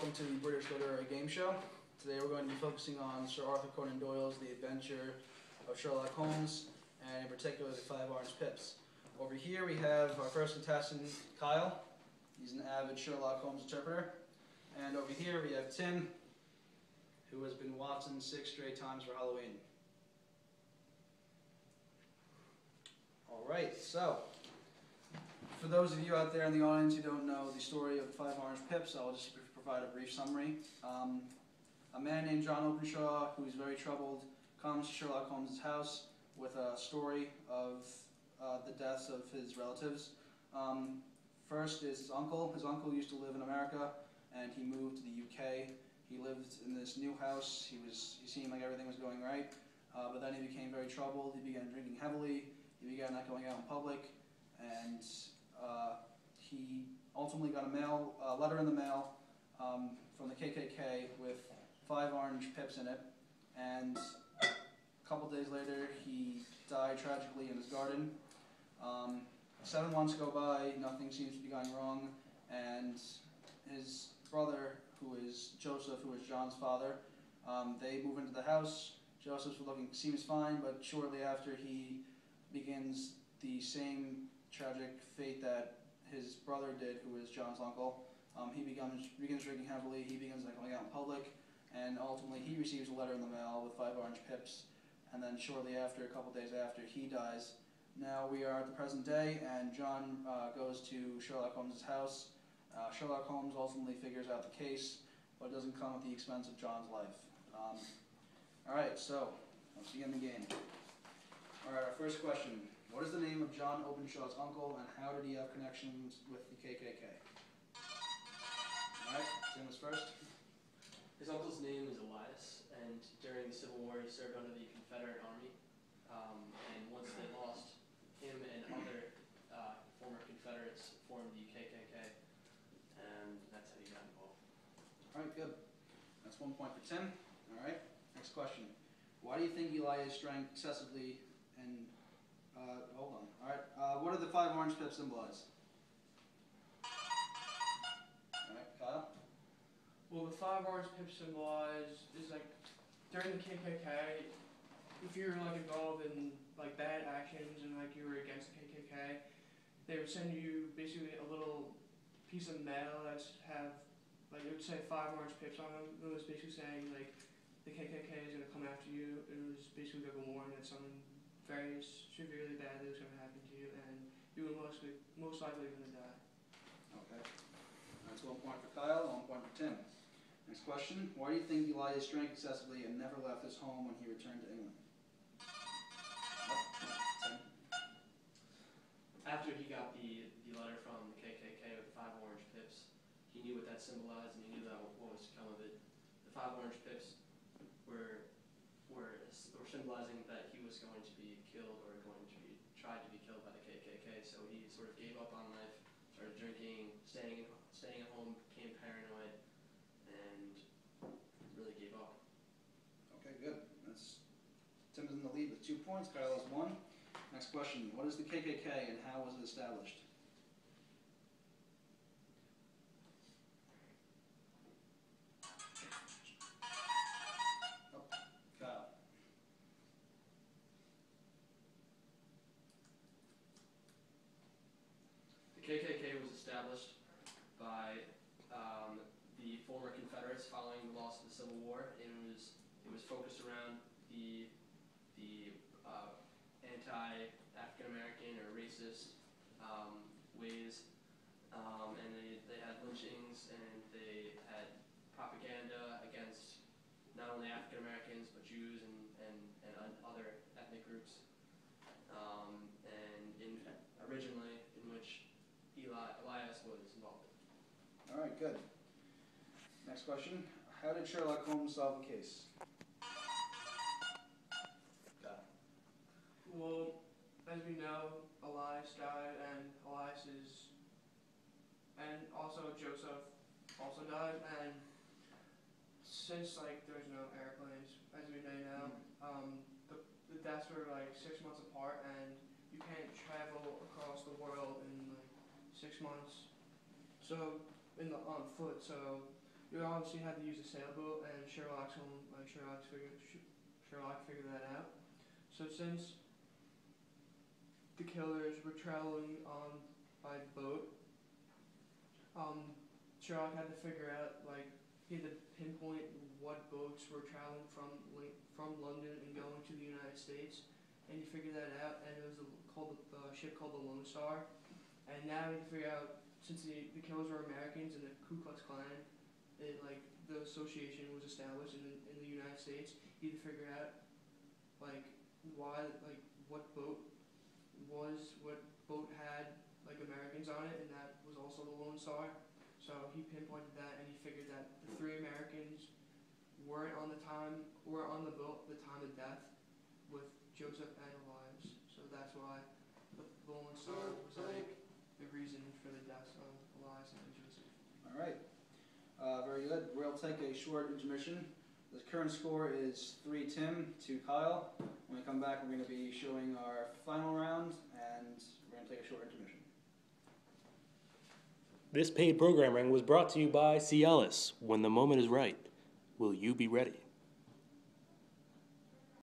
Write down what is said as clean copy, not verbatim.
welcome to the British Literary Game Show. Today we're going to be focusing on Sir Arthur Conan Doyle's The Adventure of Sherlock Holmes, and in particular the Five Orange Pips. Over here we have our first contestant, Kyle. He's an avid Sherlock Holmes interpreter. And over here we have Tim, who has been Watson 6 straight times for Halloween. Alright, so for those of you out there in the audience who don't know the story of the Five Orange Pips, I'll just provide a brief summary. A man named John Openshaw, who is very troubled, comes to Sherlock Holmes' house with a story of the deaths of his relatives. First is his uncle. His uncle used to live in America, and he moved to the UK. He lived in this new house. He seemed like everything was going right, but then he became very troubled. He began drinking heavily. He began not going out in public, and he ultimately got a letter in the mail from the KKK with 5 orange pips in it, and a couple days later he died tragically in his garden. 7 months go by, nothing seems to be going wrong, and his brother, who is Joseph, who is John's father, they move into the house. Joseph's seems fine, but shortly after he begins the same tragic fate that his brother did, who is John's uncle. He begins drinking heavily, he begins not going out in public, and ultimately he receives a letter in the mail with 5 orange pips, and then shortly after, a couple days after, he dies. Now we are at the present day, and John goes to Sherlock Holmes' house. Sherlock Holmes ultimately figures out the case, but it doesn't come at the expense of John's life. Alright, so let's begin the game. Alright, our first question. What is the name of John Openshaw's uncle, and how did he have connections with the KKK? Alright, Tim was first. His uncle's name is Elias, and during the Civil War he served under the Confederate Army. And once they lost, him and other former Confederates formed the KKK, and that's how he got involved. Alright, good. That's 1 point for Tim. Alright, next question. Why do you think Elias drank excessively and hold on. Alright, what do the 5 orange pips symbolize? Alright, Kyle? Well, the 5 orange pips symbolize is like during the KKK, if you're like involved in like bad actions and like you were against the KKK, they would send you basically a little piece of mail that's like it would say 5 orange pips on them. It was basically saying like the KKK is gonna come after you. It was basically like a warning that something very severely bad that was going to happen to you, and you were most likely going to die. Okay. That's 1 point for Kyle, 1 point for Tim. Next question. Why do you think Elias drank excessively and never left his home when he returned to England? Tim. After he got the letter from the KKK with 5 orange pips, he knew what that symbolized, and he knew that what was to come of it. The 5 orange pips were symbolizing that he was going to be killed or tried to be killed by the KKK. So he sort of gave up on life, started drinking, staying at home, became paranoid, and really gave up. Okay, good. Tim is in the lead with 2 points. Kyle has 1. Next question. What is the KKK and how was it established? The KKK was established by the former Confederates following the loss of the Civil War. It was focused around the anti-African American or racist ways, and they had lynchings and they had propaganda against not only African Americans but Jews and other ethnic groups. Originally, in which Elias was involved. All right, good. Next question. How did Sherlock Holmes solve the case? Got it. Well, as we know, Elias died, and also Joseph also died, and since like there's no airplanes, as we may know, the deaths were like 6 months apart, and you can't travel across the world in like 6 months. So on foot. So you obviously had to use a sailboat, and Shelock figured that out. So since the killers were traveling on by boat, Shelock had to figure out, like, he had to pinpoint what boats were traveling from London and going to the United States, and he figured that out, and it was the ship called the Lone Star. And now he had to figure out, since the killers were Americans and the Ku Klux Klan, the association was established in the United States, he had to figure out, what boat had, Americans on it, and that was also the Lone Star. So he pinpointed that, and he figured that the 3 Americans weren't on the boat at the time of death with Joseph and Elias. So that's why the Lone Star was the reason for the deaths of Elias and Joseph. All right. Very good. We'll take a short intermission. The current score is 3 Tim, 2 Kyle. When we come back, we're going to be showing our final round, and we're going to take a short intermission. This paid programming was brought to you by Cialis. When the moment is right, will you be ready?